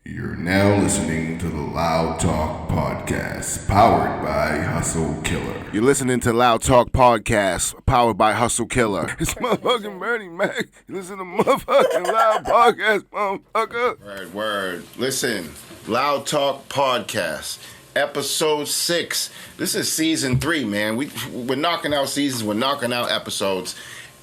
You're now listening to the Loud Talk Podcast, powered by Hustle Killer. You're listening to Loud Talk Podcast, powered by Hustle Killer. It's motherfucking Bernie Mac. You listen to motherfucking Loud Podcast, motherfucker. Word. Listen, Loud Talk Podcast, episode 6. This is season 3, man. We're knocking out seasons. We're knocking out episodes.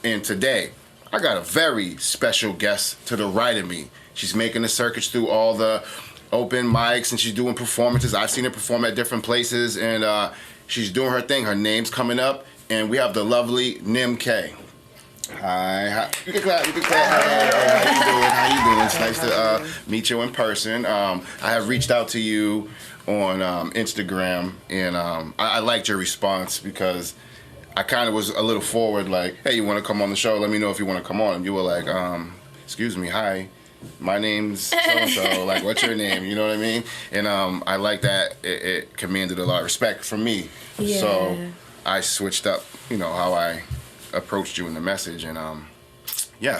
And today, I got a very special guest to the right of me. She's making the circuits through all the open mics and she's doing performances. I've seen her perform at different places and she's doing her thing. Her name's coming up and we have the lovely Nim K. Hi. You can clap. Hi, how you doing? It's nice to meet you in person. I have reached out to you on Instagram and I liked your response because I kind of was a little forward like, hey, you want to come on the show? Let me know if you want to come on. And you were like, excuse me, hi. My name's so-and-so, like, what's your name? You know what I mean? And I like that it commanded a lot of respect from me. Yeah. So I switched up, how I approached you in the message. And,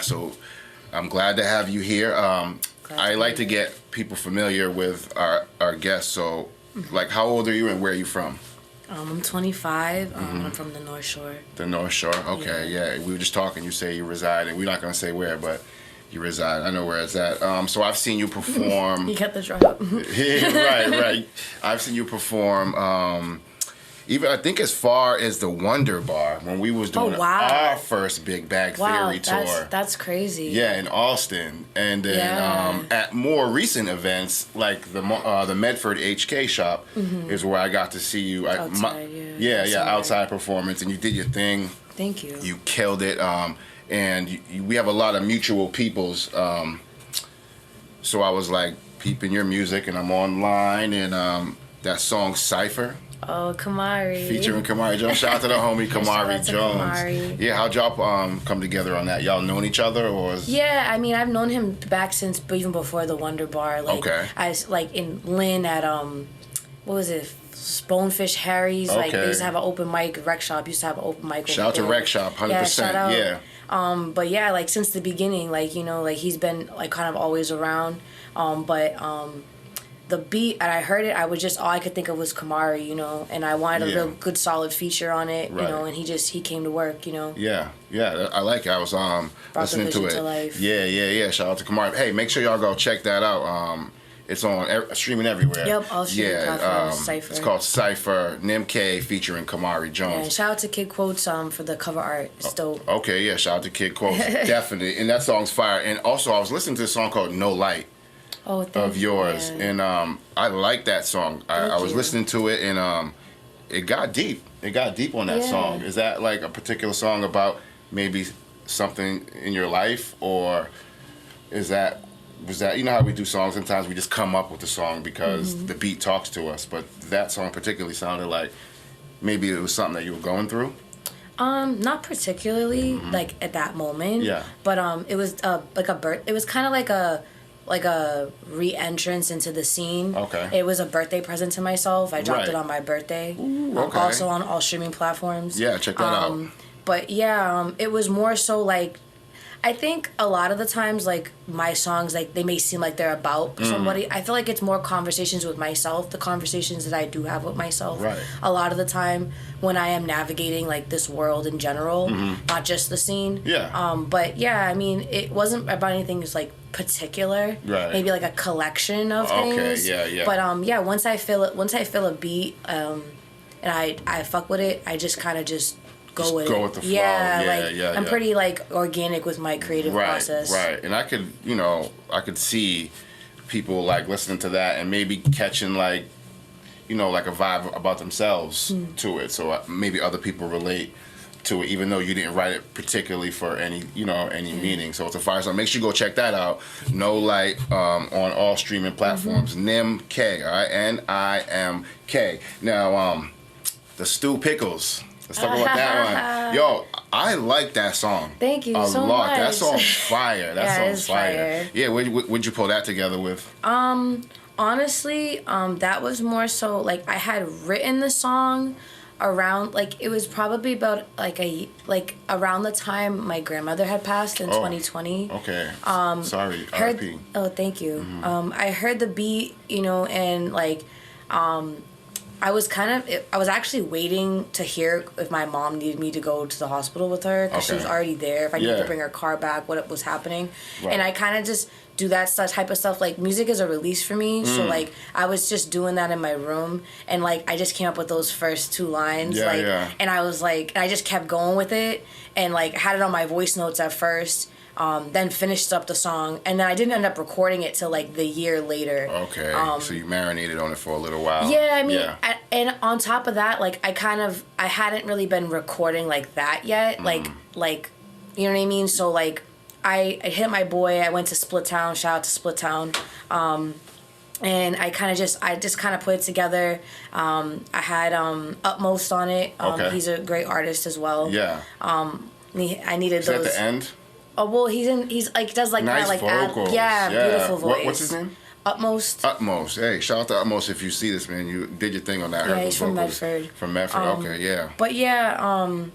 so I'm glad to have you here. I like to get people familiar with our guests. So, like, how old are you and where are you from? I'm 25. I'm from the North Shore. The North Shore? Okay, yeah. We were just talking. You say you reside, and we're not going to say where, but... You reside. I know where it's at. So I've seen you perform. You got the drop. right. I've seen you perform. Even I think as far as the Wonder Bar when we was doing our first Big Bag Theory tour. That's crazy. Yeah, in Austin, and then at more recent events like the Medford HK shop is where I got to see you. Outside, outside performance, and you did your thing. Thank you. You killed it. And we have a lot of mutual peoples. So I was like peeping your music, and I'm online, and that song Cypher. Oh, Kamari. Featuring Kamari Jones. Shout out to the homie Kamari Jones. Kamari. Yeah, how'd y'all come together on that? Y'all known each other, or? Yeah, I mean, I've known him back since even before the Wonder Bar. Like, okay. I like in Lynn at what was it? Bonefish Harry's. Okay. Like they used to have an open mic. Rec Shop used to have an open mic. Shout out to Rec Shop, 100%. Yeah, shout out. Yeah. But yeah, like since the beginning, like he's been like kind of always around. The beat, and I heard it, all I could think of was Kamari, and I wanted a real good solid feature on it, right. And he came to work, Yeah, I like it. I was listening to it. To life. Yeah. Shout out to Kamari. Hey, make sure y'all go check that out. It's on streaming everywhere. Yep, all streaming platforms. Cypher. It's called Cypher. Nim K featuring Kamari Jones. Yeah, shout out to Kid Quotes for the cover art. It's dope. Okay, yeah, shout out to Kid Quotes. Definitely. And that song's fire. And also, I was listening to a song called No Light of yours. Yeah. And I like that song. I was listening to it, and it got deep. It got deep on that song. Is that like a particular song about maybe something in your life, or was that how we do songs? Sometimes we just come up with the song because the beat talks to us, but that song particularly sounded like maybe it was something that you were going through. Not particularly like at that moment. Yeah. But it was like a birth. It was kind of like a re-entrance into the scene. Okay. It was a birthday present to myself. I dropped Right. it on my birthday. Ooh, okay. Also on all streaming platforms. Yeah, check that out. But yeah, it was more so like, I think a lot of the times, like, my songs, like, they may seem like they're about somebody. I feel like it's more conversations with myself, the conversations that I do have with myself. Right. A lot of the time when I am navigating, like, this world in general, not just the scene. Yeah. But, yeah, I mean, it wasn't about anything just, like, particular. Right. Maybe, like, a collection of things. Okay, yeah. But, yeah, once I feel a beat, and I fuck with it, I just kind of just... Go with the flow. Yeah, I'm pretty like organic with my creative process. Right. And I could see people like listening to that and maybe catching like a vibe about themselves to it. So maybe other people relate to it, even though you didn't write it particularly for any meaning. So it's a fire song. Make sure you go check that out. No Light on all streaming platforms. Nim K. All right, NIMK. Now, the Stu Pickles. Let's talk about that one. Yo, I like that song. Thank you a so lot. much. That song's fire. Song's fire. Fire. Yeah, what'd you pull that together with? Honestly, that was more so like I had written the song around like it was probably about like around the time my grandmother had passed in 2020. Okay. Sorry. Heard, R.I.P. oh, thank you. I heard the beat, you know, and like I was actually waiting to hear if my mom needed me to go to the hospital with her because she was already there. If I needed to bring her car back, what was happening, and I kind of just do that type of stuff. Like music is a release for me, so like I was just doing that in my room, and like I just came up with those first 2 lines, and I was like, I just kept going with it, and like had it on my voice notes at first. Then finished up the song, and then I didn't end up recording it till like the year later. Okay, so you marinated on it for a little while. Yeah, I mean, and on top of that, like I hadn't really been recording like that yet, like you know what I mean. So like I hit my boy. I went to Split Town. Shout out to Split Town. And I just kind of put it together. I had Utmost on it. He's a great artist as well. Yeah. I needed those. Is that the end? Oh well, he's like does like nice that like vocals. Beautiful voice. What's his name? Utmost. Utmost. Hey, shout out to Utmost if you see this, man. You did your thing on that. Yeah, he's from Medford. From Medford. Okay, yeah. But yeah,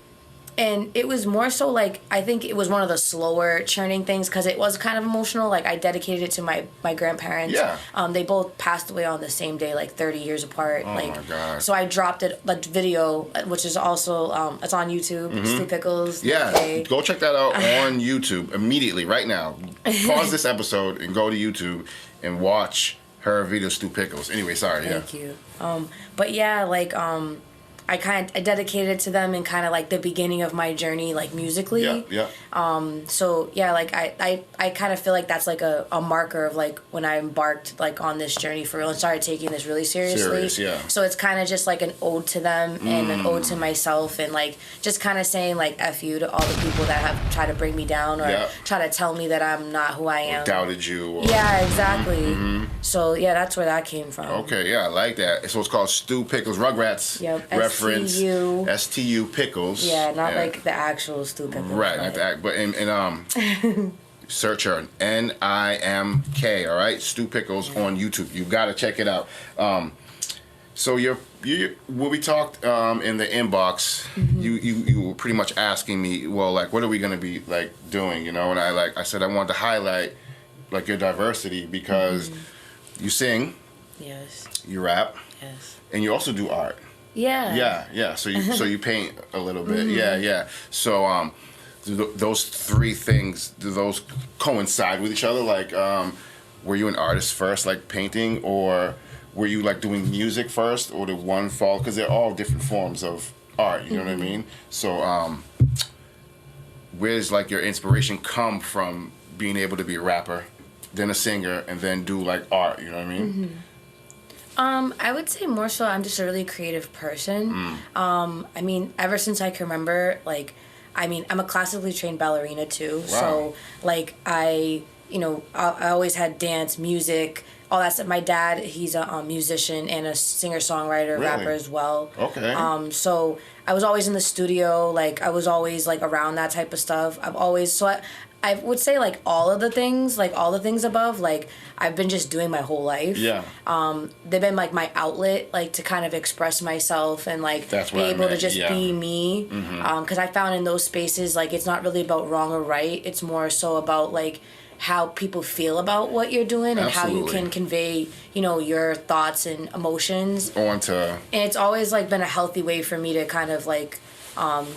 and it was more so like I think it was one of the slower churning things because it was kind of emotional. Like I dedicated it to my grandparents. Yeah. They both passed away on the same day, like 30 years apart. Oh like, my God. So I dropped it like video, which is also it's on YouTube. Stu Pickles. Yeah. Okay. Go check that out on YouTube immediately right now. Pause this episode and go to YouTube and watch her video, Stu Pickles. Anyway, sorry. Thank you. But yeah, like I dedicated it to them in kind of like the beginning of my journey, like musically. Yeah. So yeah, like I kind of feel like that's like a marker of like when I embarked like on this journey for real and started taking this really seriously. Yeah. So it's kind of just like an ode to them and an ode to myself and like just kind of saying like F you to all the people that have tried to bring me down or try to tell me that I'm not who I am. Or doubted you. Or, yeah, exactly. So yeah, that's where that came from. Okay, yeah, I like that. So it's called Stu Pickles Rugrats. Yep. Reference STU. STU Pickles. Yeah, not like the actual Stu Pickles. Right, not the but search her NIMK. All right, Stu Pickles on YouTube. You gotta check it out. So you when we talked in the inbox, you were pretty much asking me, well, like, what are we gonna be like doing, you know? And I said I wanted to highlight like your diversity because you sing, yes, you rap, yes, and you also do art. Yeah. So you paint a little bit. Yeah. So those 3 things, do those coincide with each other? Like, were you an artist first, like painting, or were you like doing music first, or did one fall? Because they're all different forms of art. You know what I mean? So where's like your inspiration come from? Being able to be a rapper, then a singer, and then do like art. You know what I mean? I would say more so I'm just a really creative person. I mean, ever since I can remember, like, I mean, I'm a classically trained ballerina too. Wow. So, like, I always had dance, music, all that stuff. My dad, he's a musician and a singer-songwriter, rapper as well. Okay. So I was always in the studio. Like, I was always, like, around that type of stuff. I would say, like, all the things above, like, I've been just doing my whole life. Yeah. They've been, like, my outlet, like, to kind of express myself and, like, be able to just be me. Because I found in those spaces, like, it's not really about wrong or right. It's more so about, like, how people feel about what you're doing and how you can convey, you know, your thoughts and emotions. And it's always, like, been a healthy way for me to kind of, like,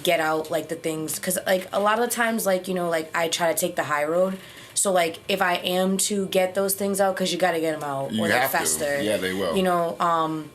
get out like the things because like a lot of the times like you know like I try to take the high road so like if I am to get those things out because you got to get them out or they fester. Yeah, they will. You know,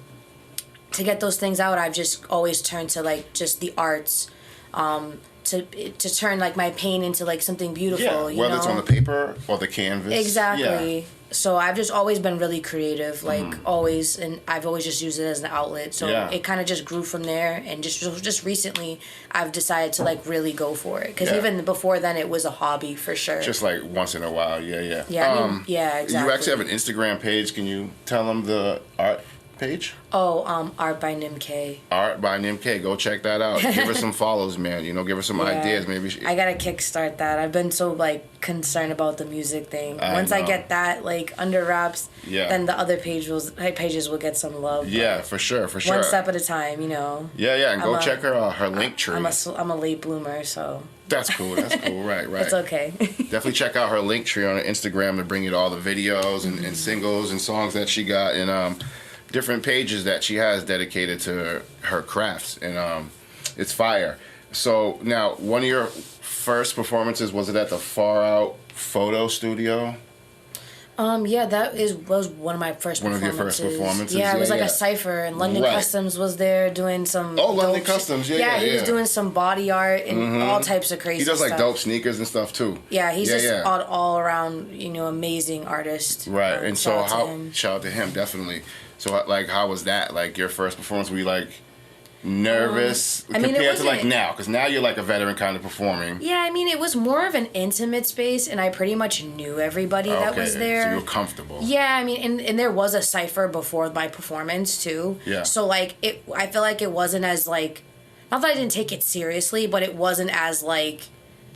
to get those things out I've just always turned to like just the arts to turn like my pain into like something beautiful. Yeah, whether it's on the paper or the canvas. Exactly. Yeah. So I've just always been really creative, like always, and I've always just used it as an outlet. So it kind of just grew from there, and just recently, I've decided to like really go for it. Because even before then, it was a hobby for sure. Just like once in a while, Yeah, exactly. You actually have an Instagram page. Can you tell them the art page? Oh, Art by Nim K. Art by Nim K. Go check that out. Give her some follows, man. You know, give her some ideas. Maybe I gotta kickstart that. I've been so like concerned about the music thing. Once I get that like under wraps, then the other pages will get some love. Yeah, for sure. One step at a time, you know. Yeah, and go check her link tree. I'm a late bloomer, so. That's cool. Right. It's okay. Definitely check out her link tree on her Instagram to bring you to all the videos and singles and songs that she got and different pages that she has dedicated to her crafts. And it's fire. So now, one of your first performances, was it at the Far Out Photo Studio? Yeah, that was one of my first performances. One of your first performances? Yeah, it was like a cypher, and London Customs was there doing some. Oh, London Customs, yeah. He was doing some body art and all types of crazy stuff. He does like dope sneakers and stuff too. Yeah, he's just all around, amazing artist. Right, and so shout out to him, definitely. So like, how was that? Like your first performance? Were you like nervous compared to like now? Because now you're like a veteran kind of performing. Yeah, I mean, it was more of an intimate space, and I pretty much knew everybody that was there. So you were comfortable. Yeah, I mean, and there was a cypher before my performance too. Yeah. So like I feel like it wasn't as like, not that I didn't take it seriously, but it wasn't as like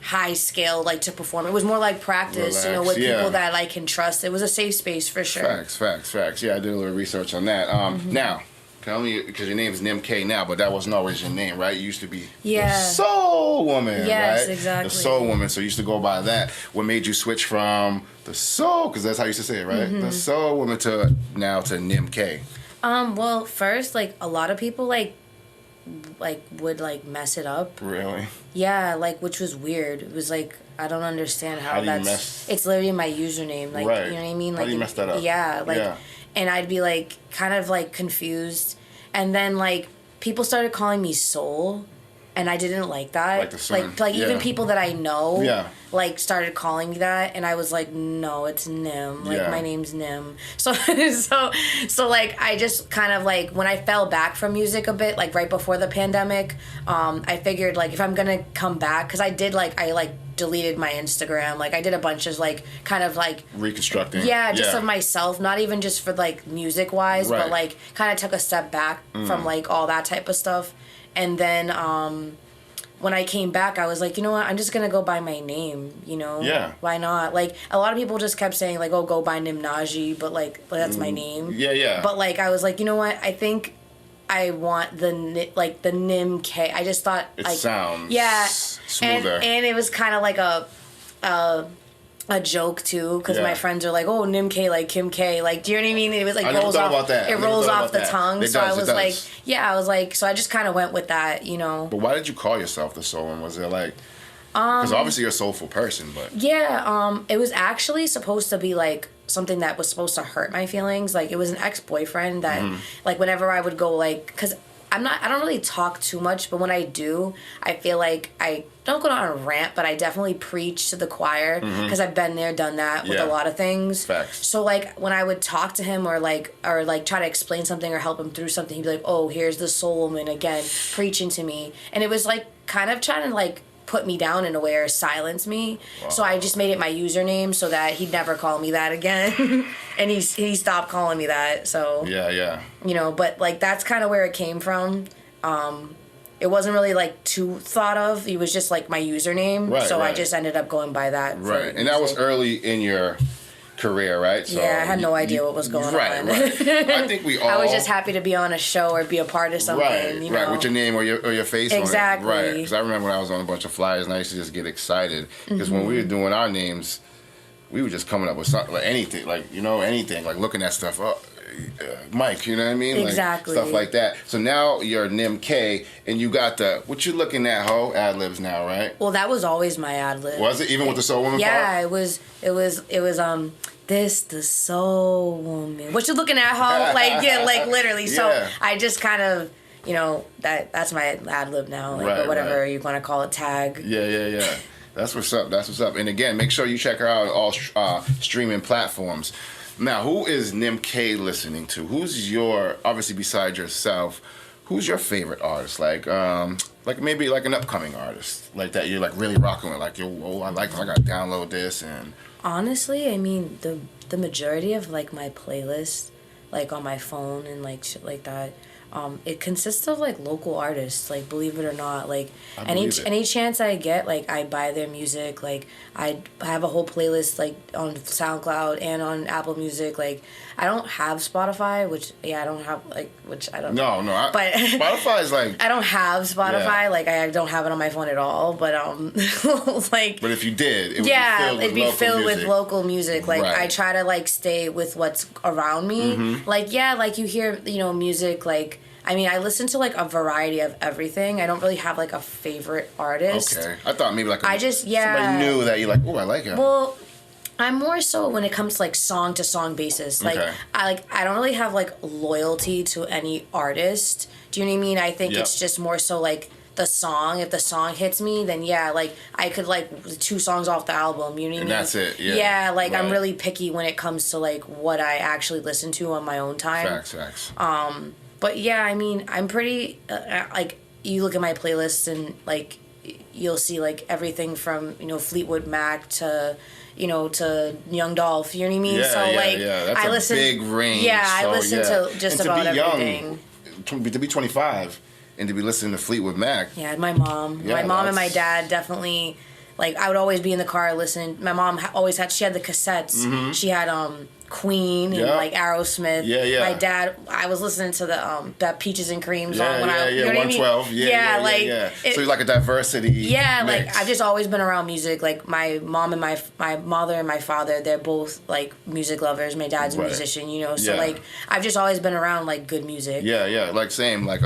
high scale like to perform. It was more like practice, with people that I can trust. It was a safe space for sure. Facts. Yeah, I did a little research on that. Now, tell me, because your name is Nim K now, but that wasn't always your name, right? You used to be the Soul Woman, yes, right? Exactly. The Soul Woman. So you used to go by that. What made you switch from the Soul, because that's how you used to say it, right? The Soul Woman to Nim K. Well, first, like a lot of people would like mess it up. Really? Yeah, like, which was weird. It was like, I don't understand how it's literally my username. Like, you know what I mean? Like, how do you mess that up? Yeah, and I'd be like kind of like confused, and then like people started calling me Soul, and I didn't like that. Like the sun. Like even people that I know, like started calling me that, and I was like, no, it's Nim. Like my name's Nim. So so like I just kind of like, when I fell back from music a bit, like right before the pandemic, I figured like if I'm gonna come back, because I deleted my Instagram. Like I did a bunch of like kind of like reconstructing. Yeah, just of myself, not even just for like music wise, but like kind of took a step back from like all that type of stuff. And then when I came back, I was like, you know what? I'm just gonna go by my name. Yeah. Why not? Like a lot of people just kept saying like, oh, go by Nim Naji, but like that's my name. Yeah. But like I was like, you know what? I think I want the Nim K. I just thought it like sounds smoother, and it was kind of like a joke too, because my friends are like, oh, Nim K, like Kim K, like, do you know what I mean? It was like rolls off the tongue. So I was like, so I just kind of went with that, But why did you call yourself the Soul One? Was it like, because obviously you're a soulful person, but it was actually supposed to be like something that was supposed to hurt my feelings. Like it was an ex-boyfriend that like whenever I would go like, because I don't really talk too much, but when I do, I feel like I don't go on a rant, but I definitely preach to the choir, because I've been there, done that with a lot of things. Facts. So like when I would talk to him or try to explain something or help him through something, he'd be like, oh, here's the Soul Woman again preaching to me. And it was like kind of trying to like put me down in a way or silence me. Wow. So I just made it my username so that he'd never call me that again. And he stopped calling me that. So yeah. But like that's kind of where it came from. It wasn't really like too thought of. It was just like my username. Right, so I just ended up going by that. Right. And that was early in your career, right? So yeah, I had no idea what was going on. Right. I think we all. I was just happy to be on a show or be a part of something. Right, with your name or your face exactly. on it. Right. Because I remember when I was on a bunch of flyers and I used to just get excited. Because when we were doing our names, we were just coming up with something, like anything, like looking at stuff up. Mike, you know what I mean? Exactly. Like, stuff like that. So now you're Nim K, and you got what you looking at, ho? Ad-libs now, right? Well, that was always my ad-lib. Was it? Even with the Soul Woman part? Yeah, it was, this the Soul Woman. What you looking at, ho? Like literally. So I just kind of, that's my ad-lib now, or whatever you want to call it, tag. Yeah. That's what's up. And again, make sure you check her out on all streaming platforms. Now, who is Nim K listening to? Who's obviously besides yourself, who's your favorite artist? Like maybe like an upcoming artist, like that you're like really rocking with, like, I gotta download this. And honestly, I mean, the majority of like my playlist like on my phone and like shit like that. It consists of like local artists, like believe it or not, like any chance I get, like I buy their music, like I have a whole playlist like on SoundCloud and on Apple Music. Like I don't have Spotify, which I don't have but Spotify is like I don't have Spotify, like I don't have it on my phone at all. But like but if you did, it'd be filled with local music. Like I try to like stay with what's around me. Like like you hear music like. I mean, I listen to, like, a variety of everything. I don't really have, like, a favorite artist. Okay. I thought maybe, like, somebody knew that you're like, oh, I like him. Well, I'm more so when it comes to, like, song-to-song basis. Like, I don't really have, like, loyalty to any artist. Do you know what I mean? I think it's just more so, like, the song. If the song hits me, then, like, I could, like, 2 songs off the album. You know what I mean? And that's it, Yeah, like, I'm really picky when it comes to, like, what I actually listen to on my own time. Facts. But yeah, I mean, I'm pretty like you look at my playlist and like you'll see like everything from Fleetwood Mac to to Young Dolph. You know what I mean? Yeah, so like that's I listen. Big range. Yeah, I listen to just and about to be everything. Young, to be 25 and to be listening to Fleetwood Mac. Yeah, my mom, and my dad definitely. Like I would always be in the car listening. My mom she had the cassettes. She had Queen and like Aerosmith. Yeah. My dad, I was listening to the that Peaches and Cream song when I 112. Yeah. So you're like a diversity. Yeah, mix. like I've just always been around music. Like my mom and my mother and my father, they're both like music lovers. My dad's a musician, so like I've just always been around like good music. Yeah. Like same. Like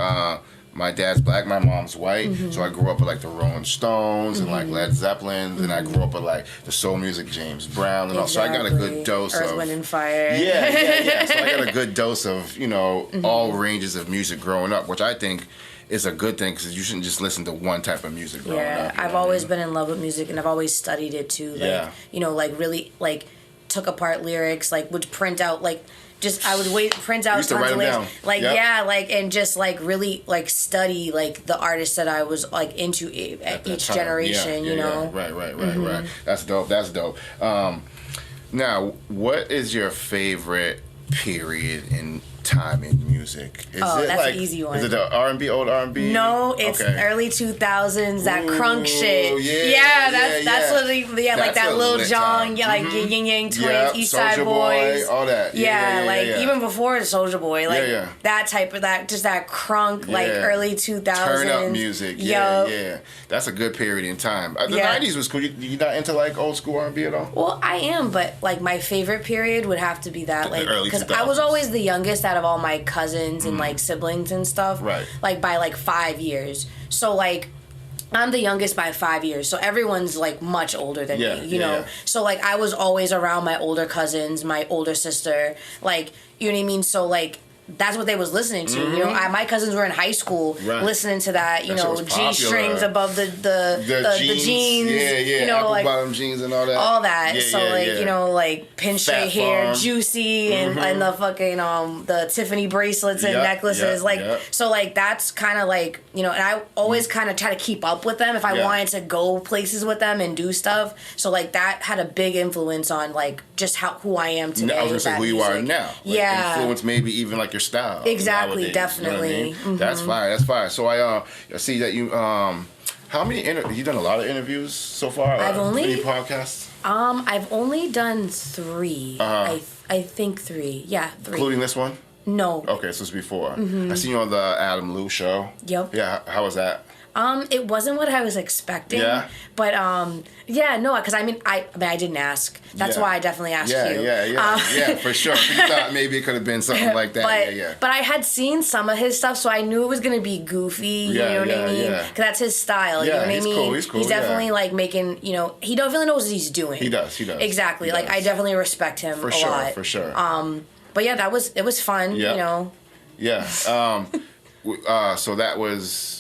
my dad's black, my mom's white, so I grew up with like the Rolling Stones and like Led Zeppelin, and I grew up with like the soul music, James Brown, and all. So I got a good dose Earth, of Wind and Fire. Yeah. So I got a good dose of all ranges of music growing up, which I think is a good thing because you shouldn't just listen to one type of music growing up. I've always been in love with music, and I've always studied it too. Like like really like took apart lyrics, like would print out like. I would print out tons of lyrics, like and just like really like study like the artists that I was like into at each generation, you know. Right. That's dope. Now, what is your favorite period in time in music? That's like, an easy one. Is it the R&B, old R&B? No, it's early 2000s, that crunk shit. That's literally, like that Lil Jon, like Ying Yang Twins, East Side Boys. All that. Even before Soulja Boy, like that type of just that crunk, like early 2000s. Turn up music, yeah. That's a good period in time. The 90s was cool. You not into like old school R&B at all? Well, I am, but like my favorite period would have to be that, like, because I was always the youngest out of all my cousins and like siblings and stuff, like by like 5 years. So like I'm the youngest by 5 years, so everyone's like much older than me, you know. So like I was always around my older cousins, my older sister, like, you know what I mean. So like that's what they was listening to, you know. My cousins were in high school listening to that, you know, G strings above the jeans, you know, apple like bottom jeans and all that. You know, like pin straight hair, Juicy, and the fucking the Tiffany bracelets and necklaces, so like that's kind of like, you know, and I always kind of try to keep up with them if I wanted to go places with them and do stuff. So like that had a big influence on like just who I am today. I was gonna say who you are now. Like, influence maybe even like your style. Exactly, nowadays, definitely. You know what I mean? That's fire. So I see that you how many you done a lot of interviews so far? I've only any podcasts. I've only done 3. I think 3. Yeah, 3. Including this one? No. Okay, so it's before. I seen you on the Adam Lou show. Yep. Yeah, how was that? It wasn't what I was expecting. Yeah. But no, because I mean I didn't ask. That's why I definitely asked you. Yeah, for sure. You thought maybe it could have been something like that. But I had seen some of his stuff, so I knew it was gonna be goofy. You know what I mean? Because that's his style. You know what I mean? He's cool. He's definitely like making. You know, he definitely knows what he's doing. He does. Exactly. Like I definitely respect him a lot. For sure. But yeah, it was fun. You know. Yeah. So that was.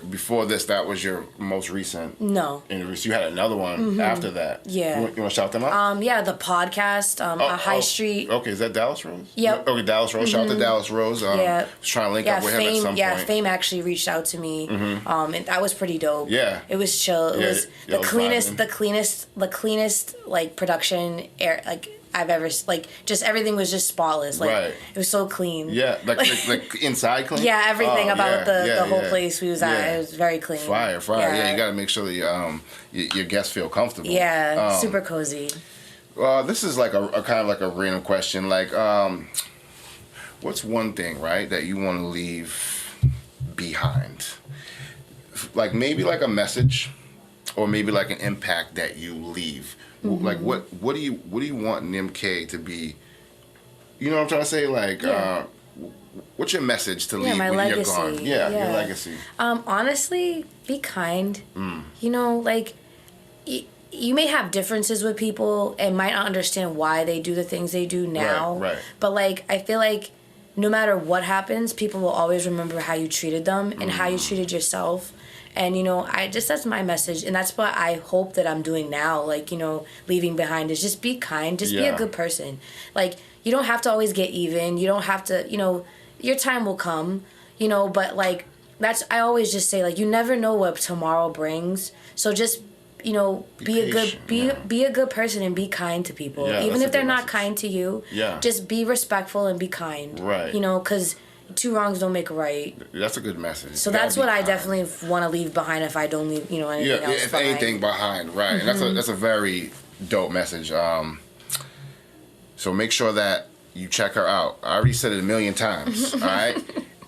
Before this, that was your most recent interview. So you had another one after that. Yeah. You want to shout them out? The podcast, High Street. Okay, is that Dallas Rose? Yep. Okay, Dallas Rose. Shout out to Dallas Rose. Was trying to link up with him at some point. Yeah, Fame actually reached out to me. And that was pretty dope. Yeah. It was chill. It was the cleanest like production I've ever like. Just everything was just spotless. Like Right. it was so clean. Yeah, like inside clean. Yeah, everything about the whole yeah. place we was at. Yeah. It was very clean. Fire. Yeah, you got to make sure that your guests feel comfortable. Yeah, super cozy. This is like a kind of like a random question. Like, what's one thing, right, that you want to leave behind? Like maybe like a message, or maybe like an impact that you leave. Mm-hmm. Like what do you want NIMK to be? You know what I'm trying to say? Like, Yeah. what's your message to leave my when legacy. you're gone? Yeah, Yeah. your legacy. Honestly, be kind. You know, like you may have differences with people and might not understand why they do the things they do now. Right. But like I feel like no matter what happens, people will always remember how you treated them and how you treated yourself. And, you know, that's my message. And that's what I hope that I'm doing now. Like, you know, leaving behind is just be kind. Just be a good person. Like, you don't have to always get even. You don't have to, you know, your time will come, you know. But, like, I always just say, like, you never know what tomorrow brings. So just, you know, be a good person and be kind to people. Yeah, Even that's if a they're good not message. kind to you, Yeah. just be respectful and be kind. Right. You know, because two wrongs don't make a right. That's a good message. So You gotta that's be what I kind. definitely want to leave behind if I don't leave, you know, anything Yeah, else if behind. anything behind, right? And that's a very dope message. So make sure that you check her out. I already said it a million times. All right,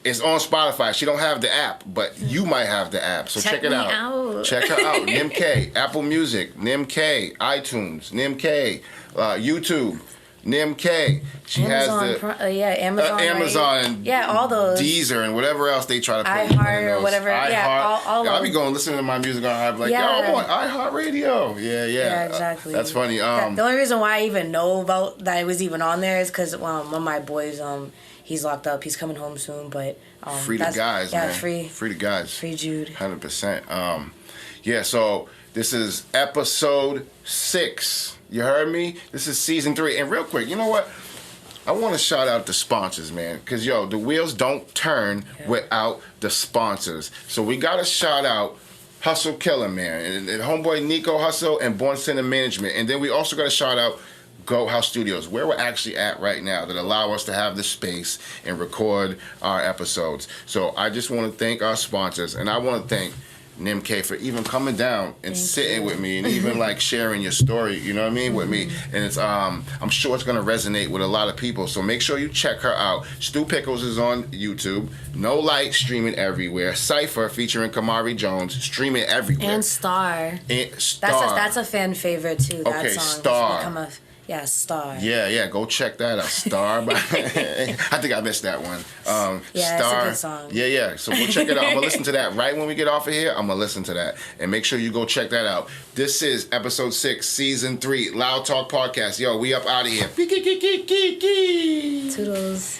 it's on Spotify. She don't have the app, but you might have the app. So check it me out. out. Check her out. NIMK, Apple Music, NIMK, iTunes, NIMK, YouTube. NIMK. She Amazon, has the Amazon. Amazon, right? and Yeah, all those. Deezer, and whatever else they try to put iHeart in or those. whatever. Yeah, iHeart. all I'll be those. going listening to my music on iHeart, like, Yeah. yo, I'm on iHeartRadio. Yeah. Yeah, exactly. That's funny. The only reason why I even know about that it was even on there is because one of my boys, he's locked up. He's coming home soon, but free the guys, man. free the guys. free Jude. 100%. Yeah. So this is episode 6. You heard me? This is season 3. And real quick, you know what? I want to shout out the sponsors, man, because, the wheels don't turn without the sponsors. So we got to shout out Hustle Killer, man, and homeboy Nico Hustle and Born Center Management. And then we also got to shout out Goat House Studios, where we're actually at right now, that allow us to have the space and record our episodes. So I just want to thank our sponsors, and I want to thank NIMK for even coming down and sitting with me and even like sharing your story, you know what I mean, with me. And it's I'm sure it's gonna resonate with a lot of people. So make sure you check her out. Stu Pickles is on YouTube. No Light streaming everywhere. Cypher featuring Kamari Jones streaming everywhere. And Star. Star. That's a fan favorite too. That Okay, song. Star. It's become Star. Yeah, go check that out. Star by I think I missed that one. Yeah, Star. it's a good song. Yeah. So go check it out. I'm gonna listen to that right when we get off of here. I'm gonna listen to that. And make sure you go check that out. This is episode 6, season 3, Loud Talk Podcast. Yo, we up out of here. Toodles.